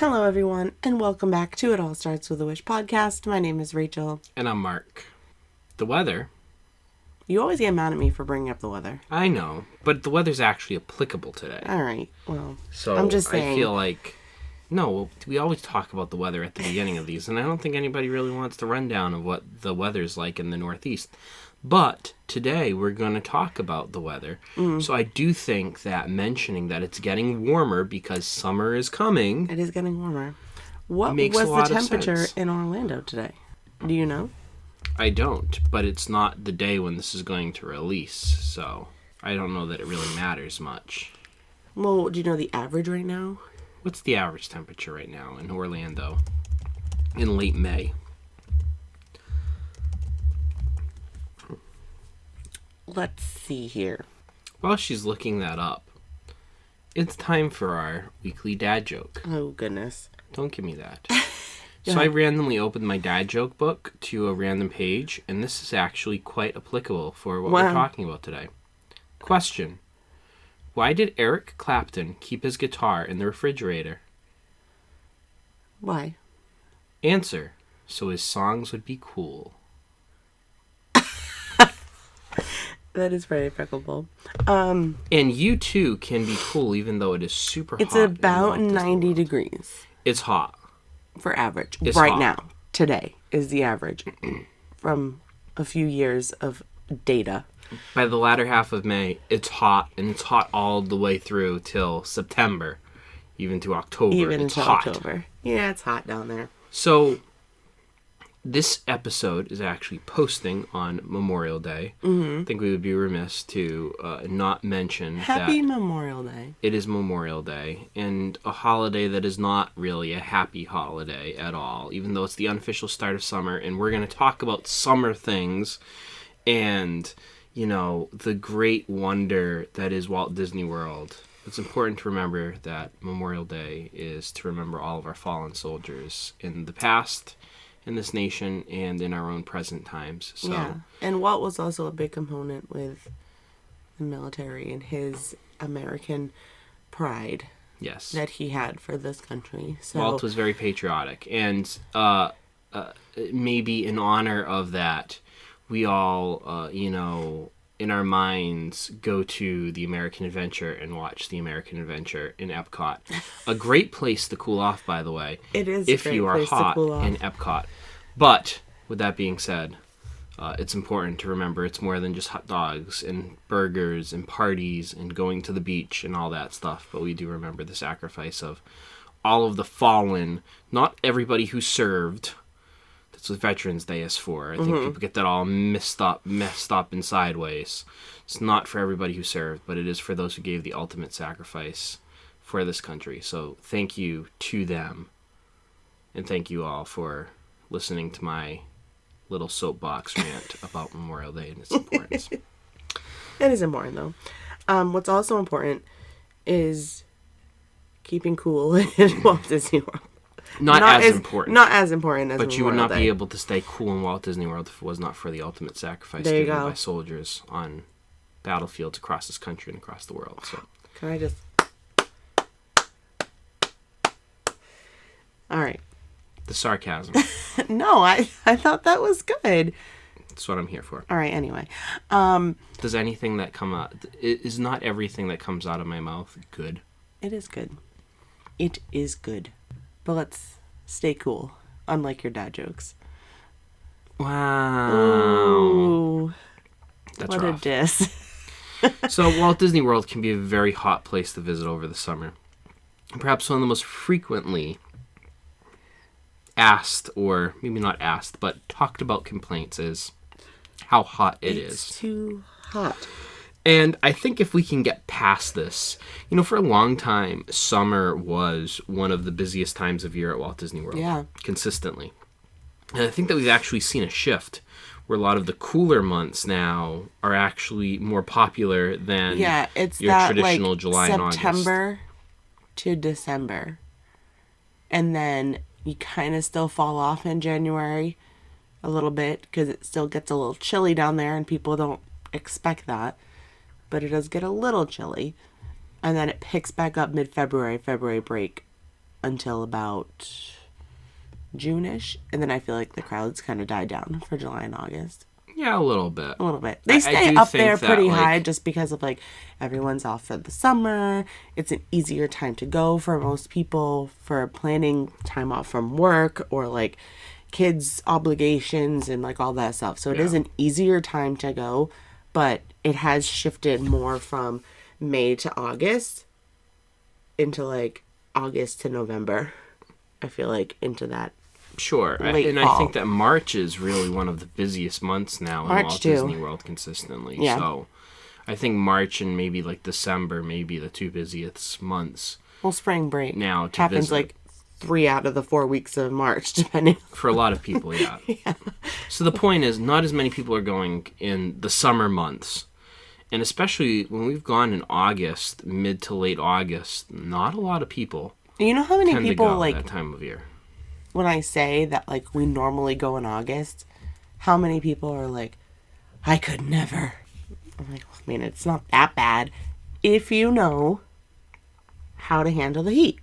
Hello, everyone, and welcome back to It All Starts With a Wish podcast. My name is Rachel. And I'm Mark. The weather. You always get mad at me for bringing up the weather. I know, but the weather's actually applicable today. All right, well, So I'm just saying. I feel like, no, we always talk about the weather at the beginning of these, and I don't think anybody really wants the rundown of what the weather's like in the Northeast. But today we're going to talk about the weather. So I do think that mentioning that it's getting warmer because summer is coming. It is getting warmer. What makes was a lot the of temperature sense. in Orlando today? Do you know? I don't, but it's not the day when this is going to release, so I don't know that it really matters much. Well, do you know the average right now? What's the average temperature right now in Orlando in late May? Let's see here. While she's looking that up, it's time for our weekly dad joke. Oh, goodness. Don't give me that. So I randomly opened my dad joke book to a random page, and this is actually quite applicable for what we're talking about today. Question. Why did Eric Clapton keep his guitar in the refrigerator? Why? Answer. So his songs would be cool. That is very applicable. And you too can be cool even though it is super hot. It's about 90 degrees. It's hot. For average. It's right hot. now. Today is the average. From a few years of data. By the latter half of May, it's hot, and it's hot all the way through till September, even to October. Even it's until hot. October. Yeah, it's hot down there. So, this episode is actually posting on Memorial Day. I think we would be remiss to not mention Happy that Memorial Day. it is Memorial Day, and a holiday that is not really a happy holiday at all, even though it's the unofficial start of summer, and we're going to talk about summer things, and, you know, the great wonder that is Walt Disney World. It's important to remember that Memorial Day is to remember all of our fallen soldiers in the past, in this nation, and in our own present times. So, Yeah. And Walt was also a big component with the military and his American pride yes. that he had for this country. So Walt was very patriotic, and maybe in honor of that, we all, in our minds, go to the American Adventure and watch the American Adventure in Epcot. A great place to cool off, by the way. It is if a great you are place to hot cool off. in Epcot. But with that being said, it's important to remember it's more than just hot dogs and burgers and parties and going to the beach and all that stuff. But we do remember the sacrifice of all of the fallen, not everybody who served. That's what Veterans Day is for. I think people get that all messed up and sideways. It's not for everybody who served, but it is for those who gave the ultimate sacrifice for this country. So thank you to them. And thank you all for listening to my little soapbox rant about Memorial Day and its importance. It is important, though. What's also important is keeping cool in Walt Disney World. Not as important. Not as important as But you would Memorial not Day. be able to stay cool in Walt Disney World if it was not for the ultimate sacrifice There you given go. by soldiers on battlefields across this country and across the world. So, Can I just... All right. the sarcasm. No, I thought that was good. That's what I'm here for. All right, anyway. Does anything that come out... Is not everything that comes out of my mouth good? It is good. It is good. But let's stay cool, unlike your dad jokes. Wow. Ooh, That's what rough. a diss. So Walt Disney World can be a very hot place to visit over the summer. Perhaps one of the most frequently asked, or maybe not asked, but talked about complaints is how hot It's too hot. And I think if we can get past this, for a long time, summer was one of the busiest times of year at Walt Disney World. Yeah. Consistently. And I think that we've actually seen a shift where a lot of the cooler months now are actually more popular than it's your that, traditional July and August. September to December. And then you kind of still fall off in January a little bit because it still gets a little chilly down there and people don't expect that. But it does get a little chilly. And then it picks back up mid-February, February break. until about June-ish, and then I feel like the crowds kind of die down for July and August. Yeah, a little bit. A little bit. They stay do up think there that, pretty like, high just because of, like, everyone's off for the summer. It's an easier time to go for most people for planning time off from work or, like, kids' obligations and, like, all that stuff. So it is an easier time to go, but it has shifted more from May to August into, like, August to November. I feel like into that. Sure. Late I fall. think that March is really one of the busiest months now in March Walt too. Disney World consistently. Yeah. So I think March and maybe like December may be the two busiest months Well, spring break now to happens visit. like 3 out of the 4 weeks of March, depending. For a lot of people, yeah. So the point is, not as many people are going in the summer months. And especially when we've gone in August, mid to late August, not a lot of people You know how many tend to people, go like, that time of year. when I say that, like, we normally go in August, how many people are like, I could never. I'm like, I mean, it's not that bad if you know how to handle the heat.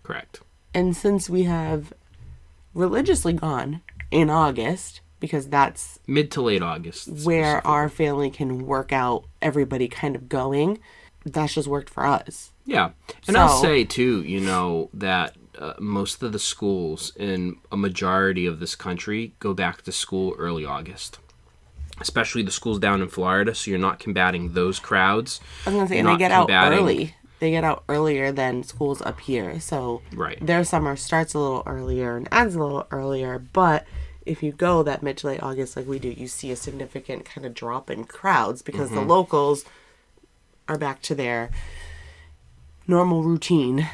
Correct. And since we have religiously gone in August, because that's Mid to late August. where our family can work out everybody kind of going, that's just worked for us. Yeah. And I'll So- say, too, you know, that most of the schools in a majority of this country go back to school early August. Especially the schools down in Florida, so you're not combating those crowds. I was gonna say, You're and they not get out combating- early. They get out earlier than schools up here, so Right. their summer starts a little earlier and ends a little earlier. But if you go that mid to late August like we do, you see a significant kind of drop in crowds because the locals are back to their normal routine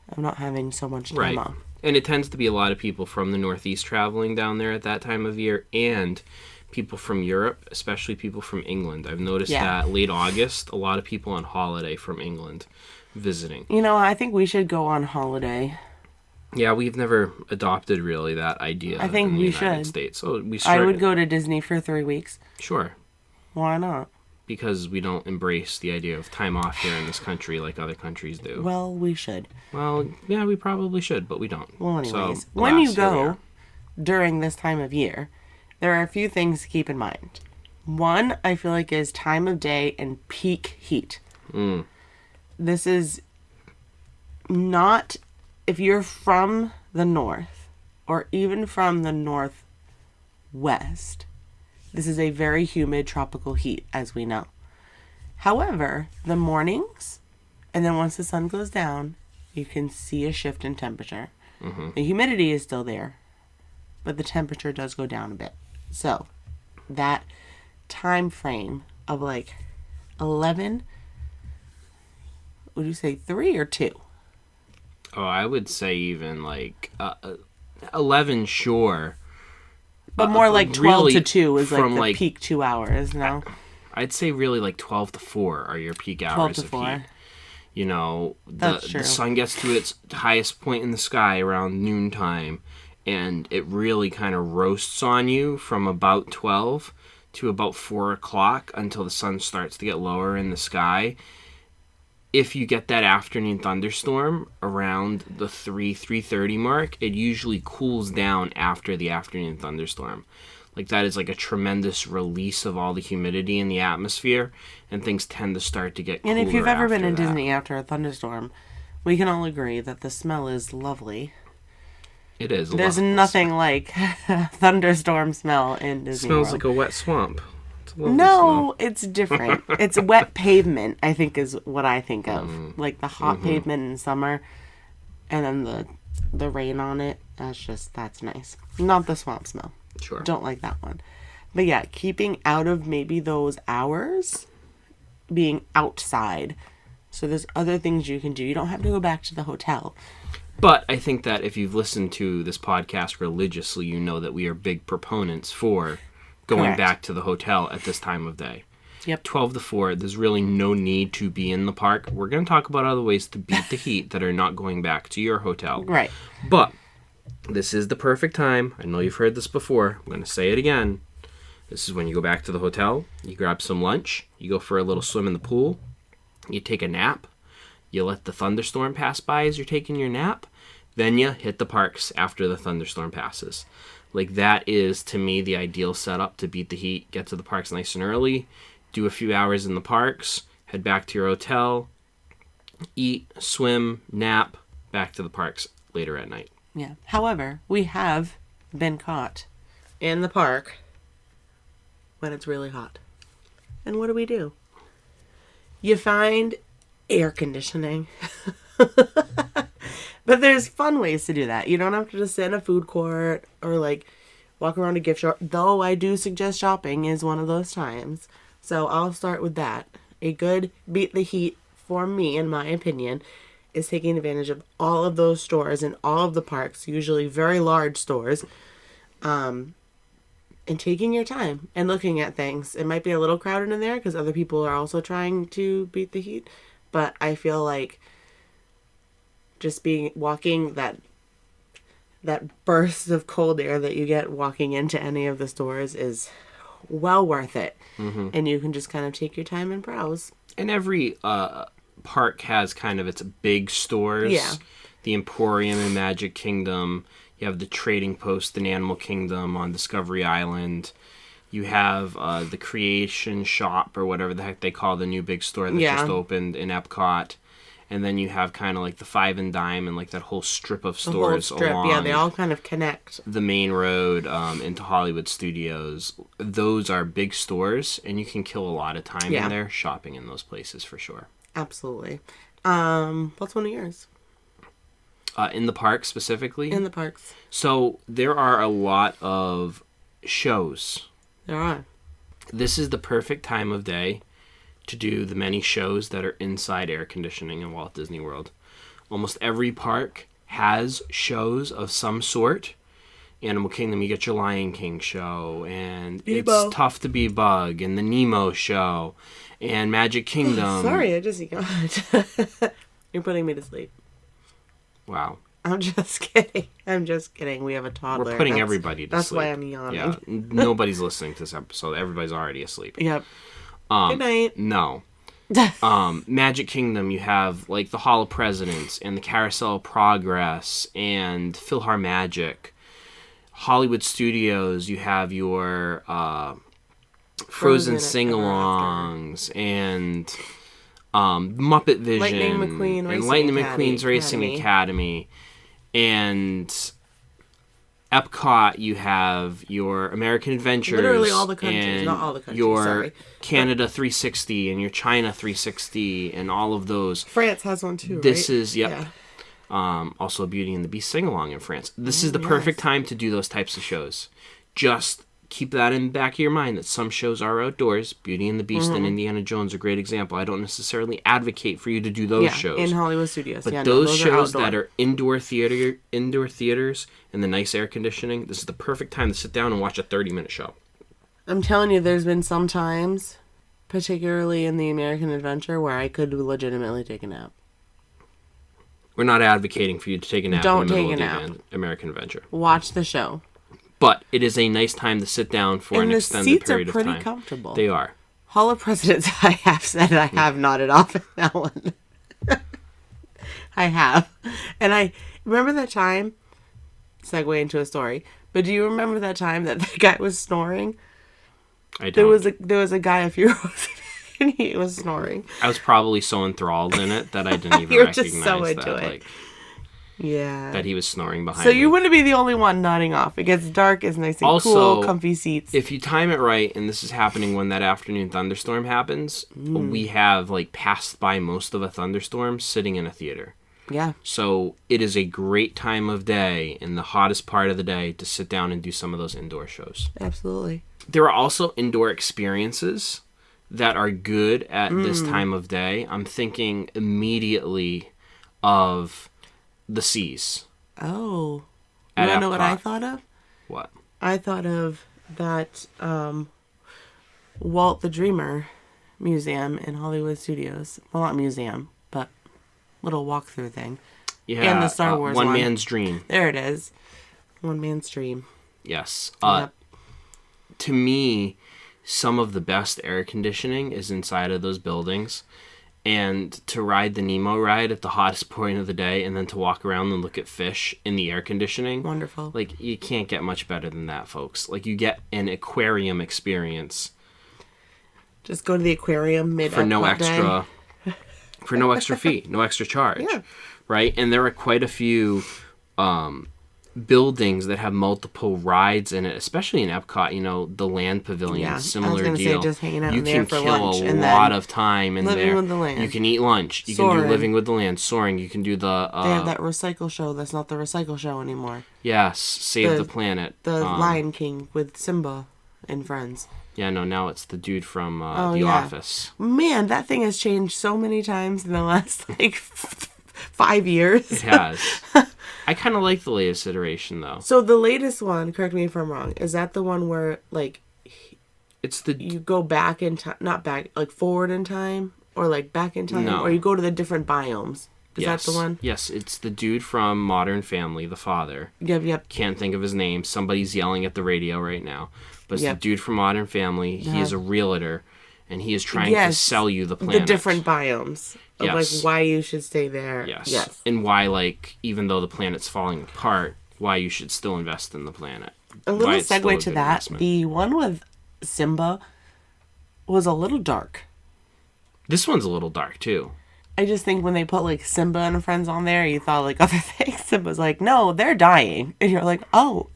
of not having so much time Right. off. And it tends to be a lot of people from the Northeast traveling down there at that time of year, and people from Europe, especially people from England. I've noticed that late August, a lot of people on holiday from England visiting. You know, I think we should go on holiday. Yeah, we've never adopted really that idea I think in the we United should. States. So we I should. would go to Disney for 3 weeks. Sure. Why not? Because we don't embrace the idea of time off here in this country like other countries do. Well, we should. Well, yeah, we probably should, but we don't. Well, anyways, So, when you alas, here we go are. during this time of year, there are a few things to keep in mind. One, I feel like, is time of day and peak heat. This is not, if you're from the north or even from the northwest, this is a very humid tropical heat, as we know. However, the mornings, and then once the sun goes down, you can see a shift in temperature. The humidity is still there, but the temperature does go down a bit. So, that time frame of like 11, would you say 3 or 2? Oh, I would say even like 11, sure. But more like 12 really to 2 is like from, the like- peak 2 hours now. I'd say really like 12 to 4 are your peak 12 hours to of 4. heat. You know, That's true. the sun gets to its highest point in the sky around noontime, and it really kind of roasts on you from about 12 to about 4 o'clock until the sun starts to get lower in the sky. If you get that afternoon thunderstorm around the 3:30 mark, it usually cools down after the afternoon thunderstorm. Like, that is like a tremendous release of all the humidity in the atmosphere, and things tend to start to get cooler. And if you've ever been after in that. Disney after a thunderstorm, we can all agree that the smell is lovely. It is. There's lovely. nothing like thunderstorm smell in It Disney smells World. like a wet swamp. It's a lovely No, it's different. It's wet pavement, I think, is what I think of. Like the hot pavement in summer, and then the rain on it. That's nice. Not the swamp smell. smell. Sure. Don't like that one. But yeah, keeping out of maybe those hours, being outside. So there's other things you can do. You don't have to go back to the hotel. But I think that if you've listened to this podcast religiously, you know that we are big proponents for going Correct. back to the hotel at this time of day. Yep. 12 to 4, there's really no need to be in the park. We're going to talk about other ways to beat the heat that are not going back to your hotel. Right. But this is the perfect time. I know you've heard this before. I'm going to say it again. This is when you go back to the hotel, you grab some lunch, you go for a little swim in the pool, you take a nap, You let the thunderstorm pass by as you're taking your nap. Then you hit the parks after the thunderstorm passes. Like, that is, to me, the ideal setup to beat the heat. Get to the parks nice and early. Do a few hours in the parks. Head back to your hotel. Eat, swim, nap. Back to the parks later at night. Yeah. However, we have been caught in the park when it's really hot. And what do? You find air conditioning. But there's fun ways to do that. You don't have to just sit in a food court or like walk around a gift shop. Though I do suggest shopping is one of those times. So I'll start with that. A good beat the heat for me, in my opinion, is taking advantage of all of those stores in all of the parks, usually very large stores, and taking your time and looking at things. It might be a little crowded in there because other people are also trying to beat the heat, but I feel like just walking that burst of cold air that you get walking into any of the stores is well worth it. Mm-hmm. And you can just kind of take your time and browse. And every park has kind of its big stores. Yeah. The Emporium in Magic Kingdom. You have the Trading Post in Animal Kingdom on Discovery Island. You have the Creation Shop, or whatever the heck they call the new big store that just opened in Epcot. And then you have kind of like the Five and Dime and like that whole strip of stores along. Yeah, they all kind of connect. The main road into Hollywood Studios. Those are big stores, and you can kill a lot of time in there shopping in those places for sure. Absolutely. What's one of yours? In the park specifically? In the parks. So there are a lot of shows. There are. This is the perfect time of day to do the many shows that are inside air conditioning in Walt Disney World. Almost every park has shows of some sort. Animal Kingdom, you get your Lion King show, and Nemo. It's Tough to Be Bug, and the Nemo show, and Magic Kingdom. Sorry, I just yawned. You're putting me to sleep. Wow. I'm just kidding. We have a toddler. We're putting everybody to sleep. That's why I'm yawning. Yeah, nobody's listening to this episode. Everybody's already asleep. Yep. Good night. No. Magic Kingdom, you have like the Hall of Presidents and the Carousel of Progress and PhilharMagic. Hollywood Studios, you have your Frozen sing-alongs and Muppet Vision Lightning McQueen's Racing Academy. And Epcot, you have your American Adventures. Literally all the countries, not all the countries, your Canada 360 and your China 360 and all of those. France has one too, This right? is, yep. Yeah. Also Beauty and the Beast sing-along in France. This is the perfect time to do those types of shows. Just keep that in the back of your mind that some shows are outdoors. Beauty and the Beast and Indiana Jones are a great example. I don't necessarily advocate for you to do those shows in Hollywood Studios. But those shows that are indoor theaters and the nice air conditioning, this is the perfect time to sit down and watch a 30-minute show. I'm telling you, there's been some times, particularly in the American Adventure, where I could legitimately take a nap. We're not advocating for you to take a nap Don't in the middle take of a the nap. American Adventure. Watch the show. But it is a nice time to sit down for an extended period of time. And the seats are pretty comfortable. They are. Hall of Presidents, I have said I have nodded off at that one. I have. And I remember that time, segue into a story, but do you remember that time that the guy was snoring? I don't. There was a guy a few rows and he was snoring. I was probably so enthralled in it that I didn't even You're recognize just so into that. it. Like, yeah. that he was snoring behind So me. you wouldn't be the only one nodding off. It gets dark, it's nice and Also, cool, comfy seats. If you time it right, and this is happening when that afternoon thunderstorm happens, we have like passed by most of a thunderstorm sitting in a theater. Yeah. So it is a great time of day in the hottest part of the day to sit down and do some of those indoor shows. Absolutely. There are also indoor experiences that are good at this time of day. I'm thinking immediately of the Seas. Oh. At You want to know what I Epcot. thought of? What? I thought of that Walt the Dreamer museum in Hollywood Studios. Well, not museum, but little walkthrough thing. Yeah, And the Star Wars One one. Man's Dream. There it is. One man's dream. Yes. Yep. To me, some of the best air conditioning is inside of those buildings. And to ride the Nemo ride at the hottest point of the day and then to walk around and look at fish in the air conditioning. Wonderful. Like, you can't get much better than that, folks. Like, you get an aquarium experience. Just go to the aquarium mid for no extra fee, no extra charge. Yeah. Right? And there are quite a few buildings that have multiple rides in it, especially in Epcot. You know, the land pavilion, Yeah, similar I was gonna deal. say just hanging out you in there can for kill lunch a and lot then of time in living there. with the land. You can eat lunch. You can Soaring. do living with the land, soaring. You can do the they have that recycle show that's not the recycle show anymore. yes, save the planet. The Lion King with Simba and friends. Yeah, no, now it's the dude from The yeah. Office. Man, that thing has changed so many times in the last 5 years. It has. I kind of like the latest iteration though. So the latest one, correct me if I'm wrong, is that the one where like It's the you go back in time, not back, like forward in time, or like back in time, No. or you go to the different biomes? Is yes. that the one? Yes, it's the dude from Modern Family, the father. Yep. Can't think of his name. Somebody's yelling at the radio right now. But it's Yep. the dude from Modern Family. He is a realtor, and he is trying to Yes, sell you the planet. The different biomes of Yes. like why you should stay there. Yes. And why, like, even though the planet's falling apart, why you should still invest in the planet. A Why little it's still a segue to good that. investment. The one with Simba was a little dark. This one's a little dark, too. I just think when they put like Simba and friends on there, you thought like other things. Simba's like, no, they're dying, and you're like, oh,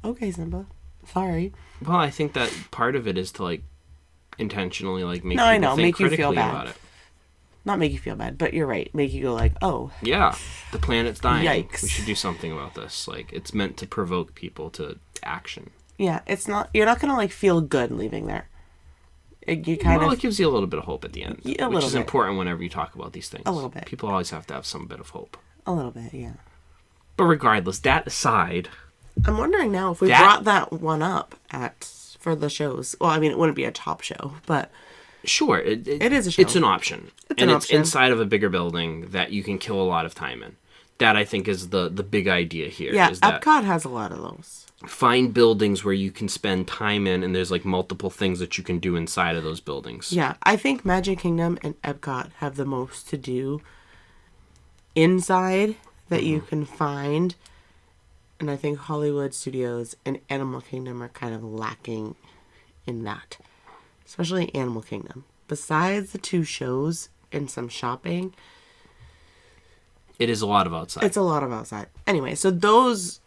okay, Simba, sorry. Well, I think that part of it is to, like, intentionally, like, make No, I people know, think make you feel critically bad. about it. Not make you feel bad, but you're right. Make you go like, oh, Yeah, the planet's dying. Yikes. We should do something about this. Like, it's meant to provoke people to action. yeah. It's not. You're not gonna like feel good leaving there. You Well, it gives you a little bit of hope at the end, Yeah, a which little is bit. important whenever you talk about these things. A little bit. People always have to have some bit of hope. a little bit, yeah. But regardless, that aside, I'm wondering now if we That- brought that one up for the shows. Well, I mean, it wouldn't be a top show, but sure, It is a show. It's an option, It's and an it's option. inside of a bigger building that you can kill a lot of time in. That I think is the big idea here. yeah, is that Epcot has a lot of those. find buildings where you can spend time in, and there's like multiple things that you can do inside of those buildings. Yeah, I think Magic Kingdom and Epcot have the most to do inside that you can find. And I think Hollywood Studios and Animal Kingdom are kind of lacking in that. Especially Animal Kingdom. Besides the 2 shows and some shopping, It is a lot of outside. it's a lot of outside. Anyway, so those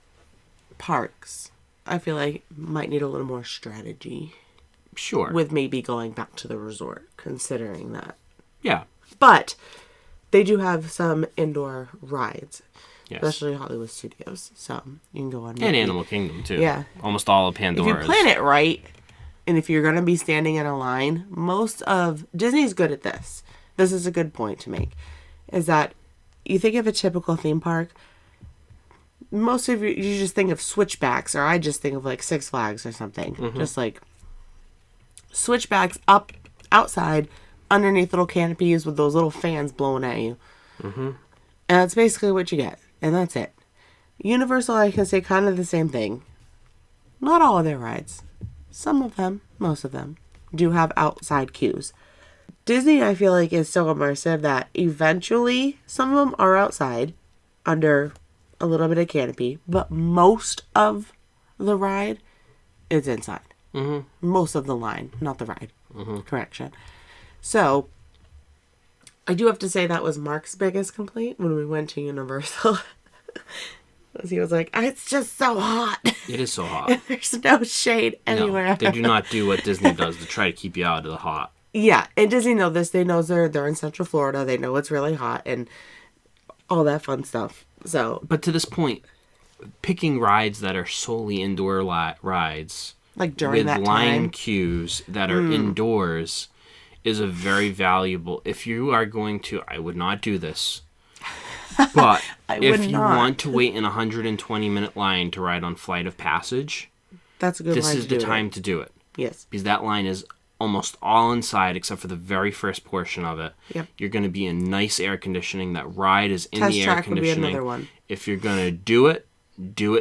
parks, I feel like might need a little more strategy Sure. with maybe going back to the resort, considering that. Yeah. But they do have some indoor rides, Yes. especially Hollywood Studios. So you can go on. And maybe- Animal Kingdom too. Yeah. Almost all of If Pandora's. you plan it right, and if you're going to be standing in a line, most of Disney's good at this. This is a good point to make, is that you think of a typical theme park. Most of you just think of switchbacks, or I just think of like Six Flags or something. Just like switchbacks up outside underneath little canopies with those little fans blowing at you. And that's basically what you get. And that's it. Universal, I can say kind of the same thing. Not all of their rides. Some of them, most of them, do have outside queues. Disney, I feel like, is so immersive that eventually some of them are outside under a little bit of canopy, but most of the ride is inside. Most of the line, not the ride. Correction. So, I do have to say that was Mark's biggest complaint when we went to Universal. He was like, it's just so hot. It is so hot. There's no shade anywhere. No, they do not do what Disney does to try to keep you out of the hot. Yeah, and Disney know this. They know they're in Central Florida. They know it's really hot and all that fun stuff. So, But to this point, picking rides that are solely indoor rides like during with that line time, queues that are indoors is a very valuable. If you are going to, I would not do this. But I if would you not. want to wait in a 120-minute line to ride on Flight of Passage, that's a good this line is to the do time it. to do it. Yes. Because that line is almost all inside except for the very first portion of it. Yep. You're going to be in nice air conditioning. That ride is in Test the air track would be conditioning. another one. If you're going to do it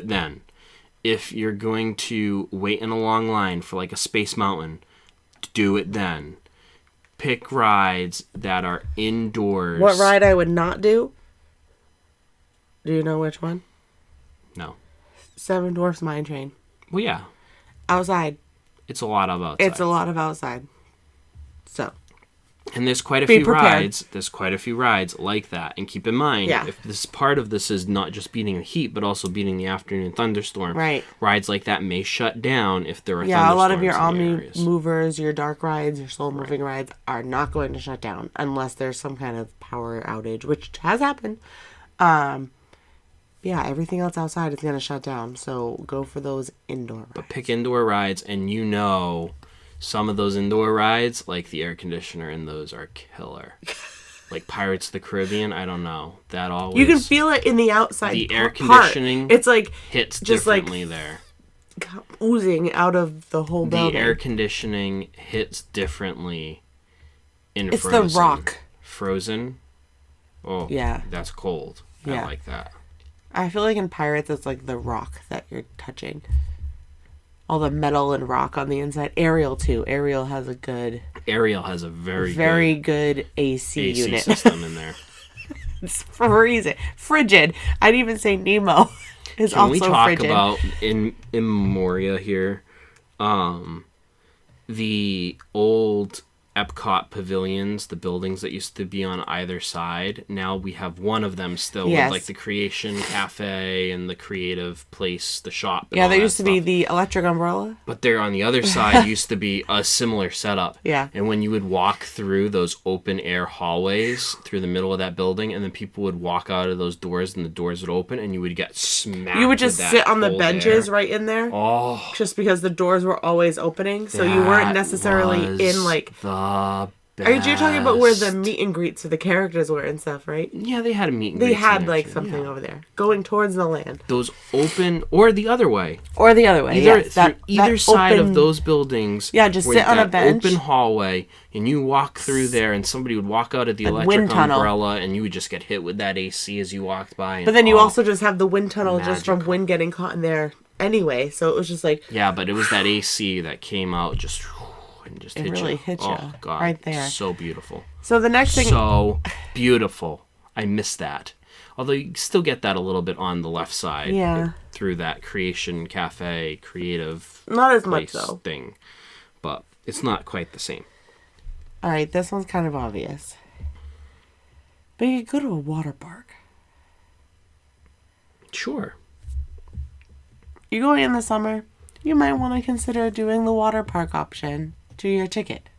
then. If you're going to wait in a long line for like a Space Mountain, do it then. pick rides that are indoors. What ride I would not do? Do you know which one? No. Seven Dwarfs Mine Train. Well, yeah. Outside. It's a lot of outside. It's a lot of outside. So. And there's quite a Be few prepared. rides. There's quite a few rides like that. And keep in mind, if this part of this is not just beating the heat, but also beating the afternoon thunderstorm. Right. Rides like that may shut down if there are Yeah, a lot of thunderstorms your in the Omni areas. movers, your dark rides, your slow moving rides are not going to shut down unless there's some kind of power outage, which has happened. Yeah, everything else outside is going to shut down. So go for those indoor rides. But pick indoor rides, and you know some of those indoor rides, like the air conditioner in those, are killer. Like Pirates of the Caribbean, I don't know. That always... You can feel it in the outside the air part. conditioning It's like hits just differently there. oozing out of the whole building. The air conditioning hits differently in It's Frozen. the Rock. Frozen? Oh, Yeah. That's cold. Yeah. I like that. I feel like in Pirates, it's like the rock that you're touching. All the metal and rock on the inside. Ariel, too. Ariel has a very good AC unit. system in there. It's freezing. Frigid. I'd even say Nemo is Can also we talk frigid. about in Memoria here? The old Epcot pavilions, the buildings that used to be on either side. Now we have one of them still Yes. with like the Creation Cafe and the Creative Place, the shop. And Yeah, all there that used to be stuff. the electric umbrella. But there on the other side used to be a similar setup. Yeah. And when you would walk through those open air hallways through the middle of that building, and then people would walk out of those doors and the doors would open and you would get smacked. You would just with that sit on the cold benches air. right in there. Oh, Just because the doors were always opening. So you weren't that necessarily was in like... the You're talking about where the best. meet and greets for the characters were and stuff, right? Yeah, they had a meet and They greets in had there, like too. something Yeah. over there. Going towards the land. Those open, or the other way. Or the other way, Either yes. through either that side open- of those buildings. Yeah, just with sit on a that bench. open hallway, and you walk through there, and somebody would walk out of the electric wind tunnel. umbrella, and you would just get hit with that AC as you walked by. And, But then you also just have the wind tunnel just from magical. wind getting caught in there anyway. So it was just like... Yeah, but it was that AC that came out just and just It hit really you. hit you Oh God, right there. So beautiful. So the next thing... So beautiful. I miss that. Although you still get that a little bit on the left side. Yeah. Through that Creation Cafe, Creative Not as much, Place though. thing. But it's not quite the same. All right, this one's kind of obvious. But you could go to a water park. Sure. You're going in the summer, you might want to consider doing the water park option to your ticket.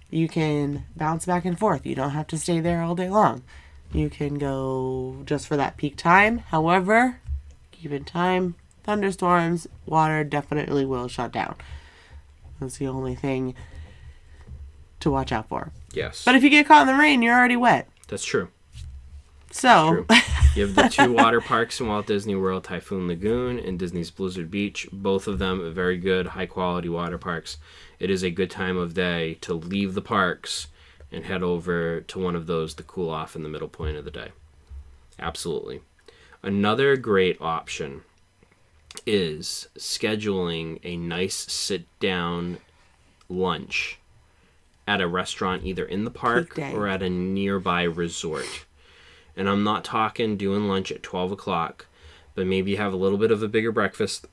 You can bounce back and forth. You don't have to stay there all day long. You can go just for that peak time. However, keep in time, thunderstorms, water definitely will shut down. That's the only thing to watch out for. Yes. But if you get caught in the rain, you're already wet. That's true. So, You have the two water parks in Walt Disney World, Typhoon Lagoon and Disney's Blizzard Beach. Both of them very good, high-quality water parks. It is a good time of day to leave the parks and head over to one of those to cool off in the middle point of the day. Absolutely. Another great option is scheduling a nice sit-down lunch at a restaurant either in the park Peak day. or at a nearby resort. And I'm not talking doing lunch at 12 o'clock, but maybe have a little bit of a bigger breakfast.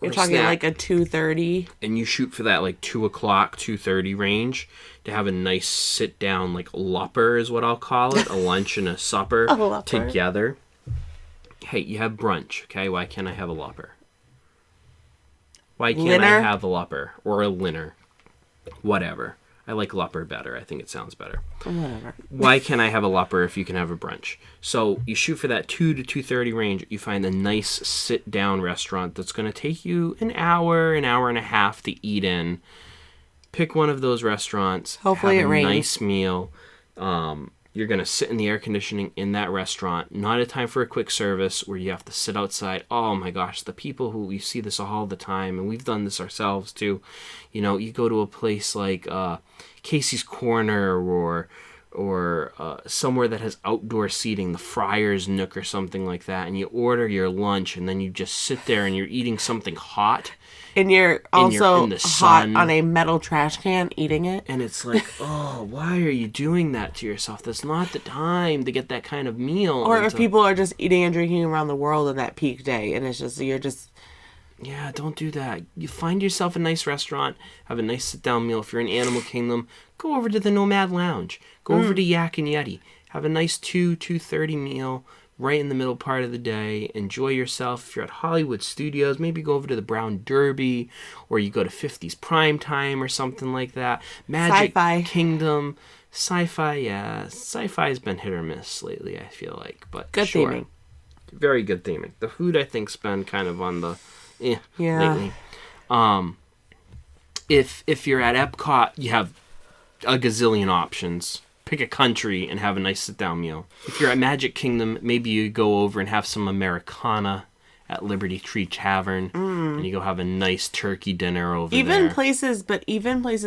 you're or talking snack, like a 2:30. and you shoot for that like 2 o'clock, 2:30 range to have a nice sit down, like lupper is what I'll call it, a lunch and a supper A lupper. together. Hey, you have brunch, okay? Why can't I have a lupper? Why can't Linner? I have a lupper or a linner? Whatever. I like lupper better. I think it sounds better. Whatever. Why can't I have a lupper if you can have a brunch? So you shoot for that 2 to 2:30 range. You find a nice sit-down restaurant that's going to take you an hour and a half to eat in. Pick one of those restaurants. Hopefully have it a rains. nice meal. You're going to sit in the air conditioning in that restaurant. Not a time for a quick service where you have to sit outside. Oh my gosh, the people who, we see this all the time, and we've done this ourselves too. You know, you go to a place like Casey's Corner or somewhere that has outdoor seating, the Friar's Nook or something like that, and you order your lunch, and then you just sit there and you're eating something hot. And you're also in the hot sun. on a metal trash can eating it. And it's like, oh, why are you doing that to yourself? That's not the time to get that kind of meal. Or if people are just eating and drinking around the world in that peak day, and it's just, you're just... Yeah, don't do that. You find yourself a nice restaurant, have a nice sit-down meal. If you're in Animal Kingdom, go over to the Nomad Lounge. Go over to Yak and Yeti. Have a nice 2:30 meal right in the middle part of the day. Enjoy yourself. If you're at Hollywood Studios, maybe go over to the Brown Derby, or you go to 50s Prime Time or something like that. Magic Sci-fi. Kingdom. Sci-fi, yeah. Sci-fi has been hit or miss lately, I feel like. But Good sure. theming. Very good theming. The food, I think, has been kind of on the... Yeah. lately. If you're at Epcot, you have a gazillion options. Pick a country and have a nice sit-down meal. If you're at Magic Kingdom, maybe you go over and have some Americana at Liberty Tree Tavern, and you go have a nice turkey dinner over there. Even places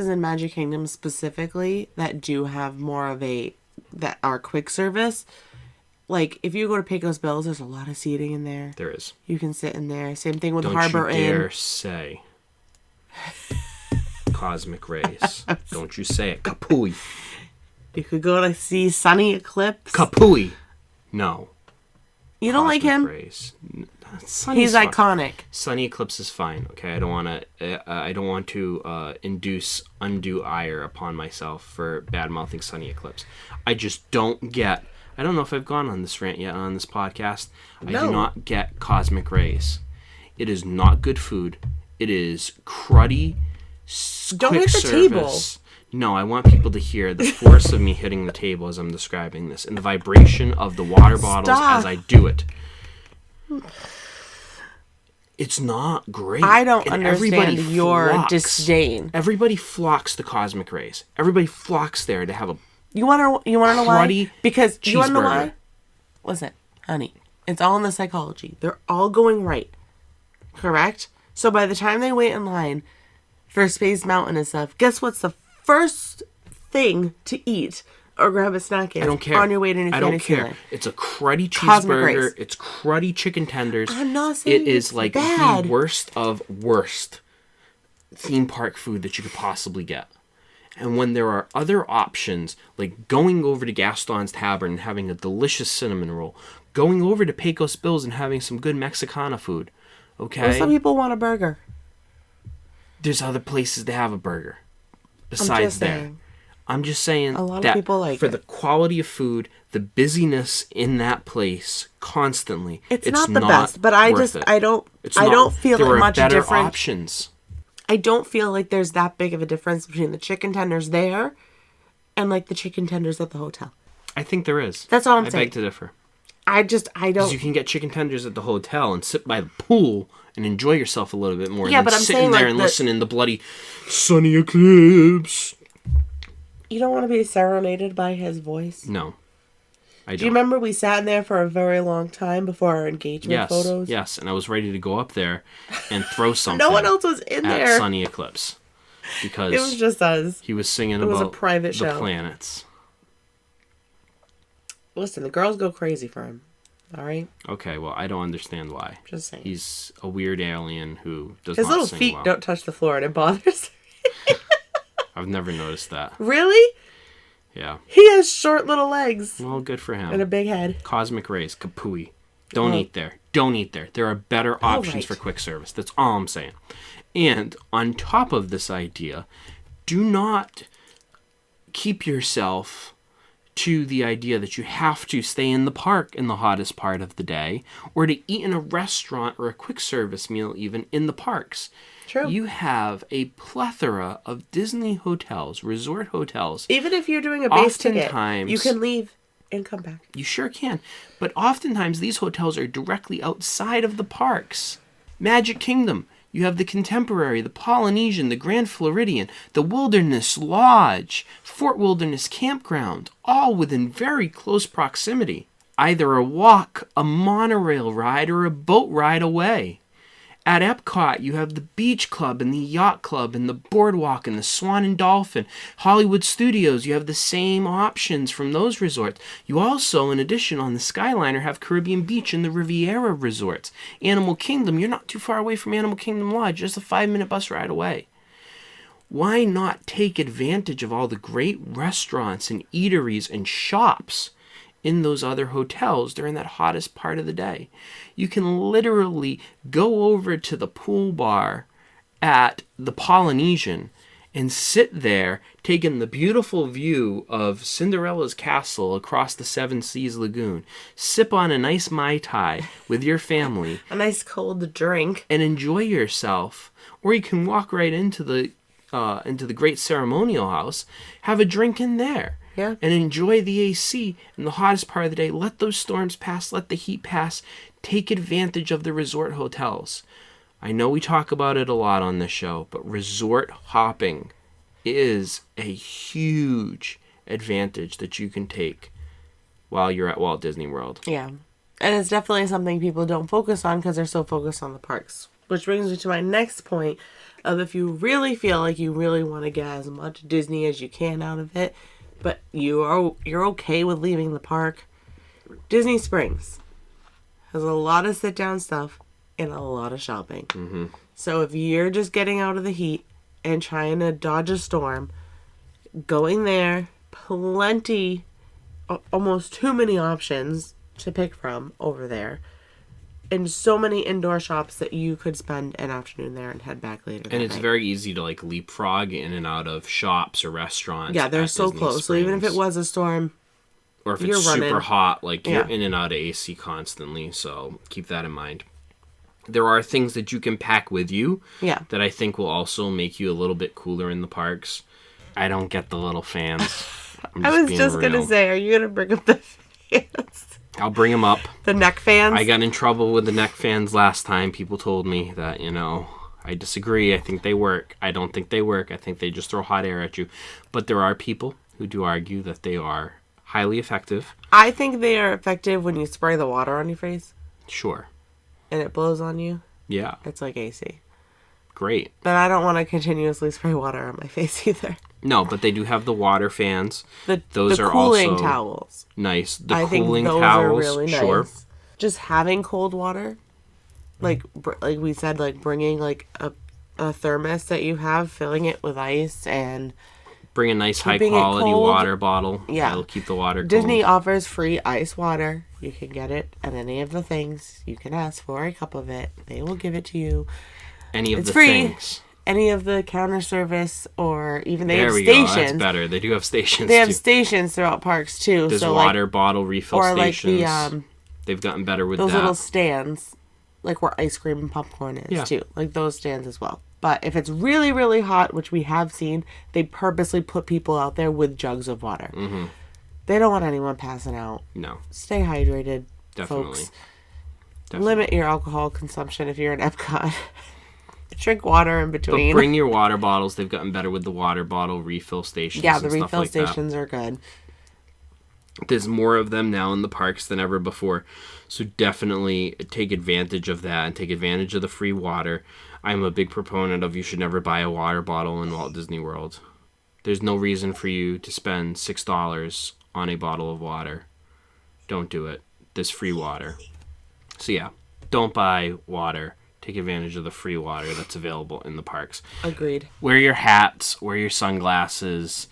in Magic Kingdom specifically that do have more of that are quick service. Like, if you go to Pecos Bills, there's a lot of seating in there. There is. You can sit in there. Same thing with Don't Harbor you Inn. dare say Cosmic Rays. Don't you say it. Kapooey. You could go to see Sunny Eclipse. Kapooey. No. You don't like him? Rays. He's iconic. Sunny Eclipse is fine. Okay, I don't want to induce undue ire upon myself for bad mouthing Sunny Eclipse. I just don't get. I don't know if I've gone on this rant yet on this podcast. I do not get Cosmic Rays. It is not good food. It is cruddy. Don't quick hit the service. No, I want people to hear the force of me hitting the table as I'm describing this, and the vibration of the water bottles as I do it. It's not great. I don't and understand your disdain. Everybody flocks to Cosmic Rays. Everybody flocks there to have a You want to know why? Because you want to know cheeseburger. why? Listen, honey, it's all in the psychology. They're all going right. Correct? So by the time they wait in line for Space Mountain and stuff, guess what's the first thing to eat or grab a snack in? I don't care. On your way to New I don't Fantasyland? care. It's a cruddy Cosmic cheeseburger. Rays. It's cruddy chicken tenders. I'm not saying it is it's like bad. the worst of worst theme park food that you could possibly get. And when there are other options, like going over to Gaston's Tavern and having a delicious cinnamon roll, going over to Pecos Bills and having some good Mexicana food, okay? Well, some people want a burger. There's other places to have a burger I'm besides just there. saying. I'm just saying A lot of that people like for it. the quality of food, the busyness in that place constantly, It's not the best, but I worth just it. I don't It's I not- don't feel there like are much better difference. options. I don't feel like there's that big of a difference between the chicken tenders there and like the chicken tenders at the hotel. I think there is. That's all I'm I saying. beg to differ. I Because don't. you can get chicken tenders at the hotel and sit by the pool and enjoy yourself a little bit more. Yeah, than but I'm sitting saying, there like, and the- listening to bloody Sunny Eclipse. You don't want to be serenaded by his voice. No, I don't. Do you remember we sat in there for a very long time before our engagement Yes, photos? yes, and I was ready to go up there and throw something. No one else was in at there. Sunny Eclipse because It was just us. he was singing It was a about private the show. planets. Listen, the girls go crazy for him. All right? Okay, well, I don't understand why. Just saying. He's a weird alien who does His not little sing feet well. don't touch the floor and it bothers me. I've never noticed that. Really? Yeah. He has short little legs Well, good for him. and a big head. Cosmic Rays, Kapooey. Don't Oh. eat there. Don't eat there. There are better options right. for quick service. That's all I'm saying. And on top of this idea, do not keep yourself to the idea that you have to stay in the park in the hottest part of the day or to eat in a restaurant or a quick service meal even in the parks. True. You have a plethora of Disney hotels, resort hotels. Even if you're doing a base ticket, Oftentimes- you can leave and come back. You sure can. But oftentimes these hotels are directly outside of the parks. Magic Kingdom, you have the Contemporary, the Polynesian, the Grand Floridian, the Wilderness Lodge, Fort Wilderness Campground, all within very close proximity. Either a walk, a monorail ride, or a boat ride away. At Epcot, you have the Beach Club and the Yacht Club and the Boardwalk and the Swan and Dolphin. Hollywood Studios, you have the same options from those resorts. You also, in addition, on the Skyliner, have Caribbean Beach and the Riviera resorts. Animal Kingdom, you're not too far away from Animal Kingdom Lodge, just a 5-minute bus ride away. Why not take advantage of all the great restaurants and eateries and shops in those other hotels during that hottest part of the day? You can literally go over to the pool bar at the Polynesian and sit there taking the beautiful view of Cinderella's castle across the Seven Seas Lagoon, sip on a nice Mai Tai with your family, A nice cold drink, and enjoy yourself. Or you can walk right into the Great Ceremonial House, have a drink in there. Yeah. And enjoy the AC in the hottest part of the day. Let those storms pass. Let the heat pass. Take advantage of the resort hotels. I know we talk about it a lot on this show, but resort hopping is a huge advantage that you can take while you're at Walt Disney World. Yeah. And it's definitely something people don't focus on because they're so focused on the parks. Which brings me to my next point of if you really feel like you really want to get as much Disney as you can out of it, but you're okay with leaving the park, Disney Springs has a lot of sit-down stuff and a lot of shopping. Mm-hmm. So if you're just getting out of the heat and trying to dodge a storm, going there, plenty, almost too many options to pick from over there. And so many indoor shops that you could spend an afternoon there and head back later. And it's very easy to like leapfrog in and out of shops or restaurants. Yeah, they're at so Disney close. Springs. So even if it was a storm, or if you're it's running. super hot, like you're Yeah. in and out of AC constantly. So keep that in mind. There are things that you can pack with you yeah. that I think will also make you a little bit cooler in the parks. I don't get the little fans. I'm I was being just going to real. say, are you going to bring up the fans? I'll bring them up. The neck fans? I got in trouble with the neck fans last time. People told me that, I disagree. I think they work. I don't think they work. I think they just throw hot air at you. But there are people who do argue that they are highly effective. I think they are effective when you spray the water on your face Sure. and it blows on you. Yeah. It's like AC. Great. But I don't want to continuously spray water on my face either. No, but they do have the water fans. Those are cooling also towels. nice. The I cooling think those towels, are really nice. sure. Just having cold water, like we said, like bringing like a thermos that you have, filling it with ice, and Bring a nice high keeping it quality cold. water bottle. Yeah. That'll keep the water Disney cold. offers free ice water. You can get it at any of the things. You can ask for a cup of it. They will give it to you. Any of It's the free. things. Any of the counter service, or even they There have we go. That's stations. better. They do have stations They have too. stations throughout parks too. There's so water bottle refill or stations. like the They've gotten better with those that. little stands, like where ice cream and popcorn is Yeah. too. Like those stands as well. But if it's really, really hot, which we have seen, they purposely put people out there with jugs of water. Mm-hmm. They don't want anyone passing out. No, Stay hydrated, definitely. folks. Definitely. Limit your alcohol consumption if you're in Epcot. Drink water in But between. bring your water bottles. They've gotten better with the water bottle refill stations. yeah, the and stuff refill like that. stations are good. There's more of them now in the parks than ever before. So definitely take advantage of that and take advantage of the free water. I'm a big proponent of you should never buy a water bottle in Walt Disney World. There's no reason for you to spend $6 on a bottle of water. Don't do it. There's free water. So yeah, don't buy water. Take advantage of the free water that's available in the parks. Agreed. Wear your hats, wear your sunglasses,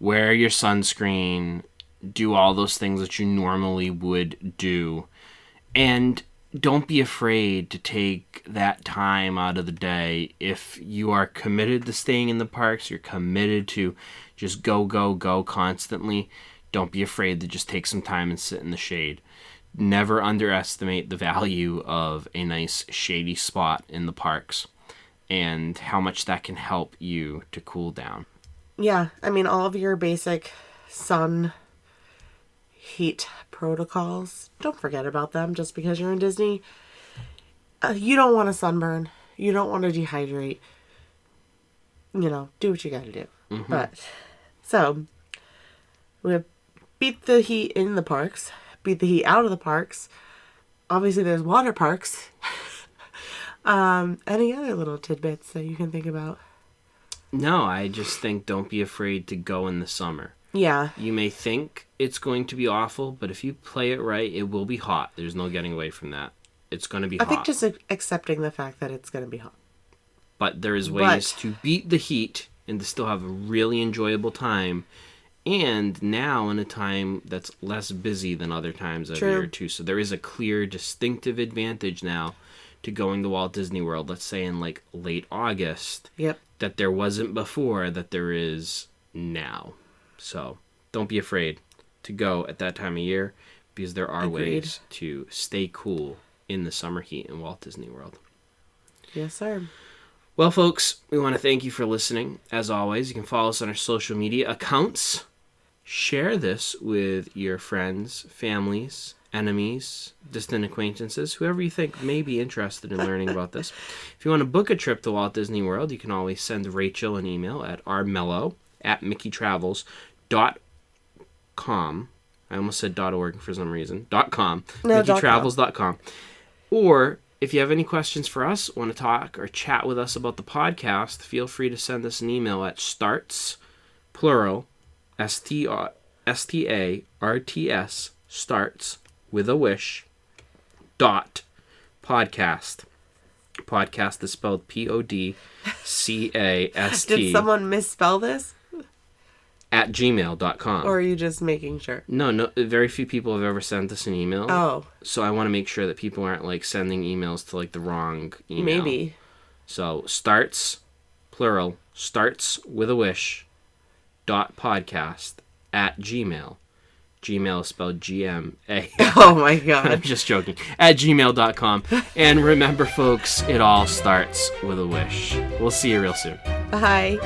wear your sunscreen, do all those things that you normally would do. And don't be afraid to take that time out of the day. If you are committed to staying in the parks, you're committed to just go constantly, don't be afraid to just take some time and sit in the shade. Never underestimate the value of a nice shady spot in the parks and how much that can help you to cool down. Yeah, I mean, all of your basic sun heat protocols, don't forget about them just because you're in Disney. You don't want to sunburn. You don't want to dehydrate. Do what you gotta do. Mm-hmm. But, so, we have beat the heat in the parks, beat the heat out of the parks. Obviously, there's water parks. Any other little tidbits that you can think about? No, I just think don't be afraid to go in the summer. Yeah. You may think it's going to be awful, but if you play it right, it will be hot. There's no getting away from that. It's going to be I hot. think just accepting the fact that it's going to be hot. But there is ways to beat the heat and to still have a really enjoyable time. And now in a time that's less busy than other times of year too. So there is a clear, distinctive advantage now to going to Walt Disney World, let's say in like late August. Yep. That there wasn't before, that there is now. So don't be afraid to go at that time of year, because there are ways to stay cool in the summer heat in Walt Disney World. Yes, sir. Well, folks, we want to thank you for listening. As always, you can follow us on our social media accounts. Share this with your friends, families, enemies, distant acquaintances, whoever you think may be interested in learning about this. If you want to book a trip to Walt Disney World, you can always send Rachel an email at rmello@mickeystravels.com. I almost said .org for some reason. .com. No, mickeystravels.com. Or if you have any questions for us, want to talk or chat with us about the podcast, feel free to send us an email at starts, plural, STARTS, starts, with a wish, .podcast. Podcast is spelled PODCAST. Did someone misspell this? At gmail.com. Or are you just making sure? No, very few people have ever sent us an email. Oh. So I want to make sure that people aren't like sending emails to like the wrong email. Maybe. So starts, plural, starts with a wish, .podcast at gmail. Gmail is spelled GMA. Oh my god. I'm just joking. At gmail.com. And remember, folks, it all starts with a wish. We'll see you real soon. Bye.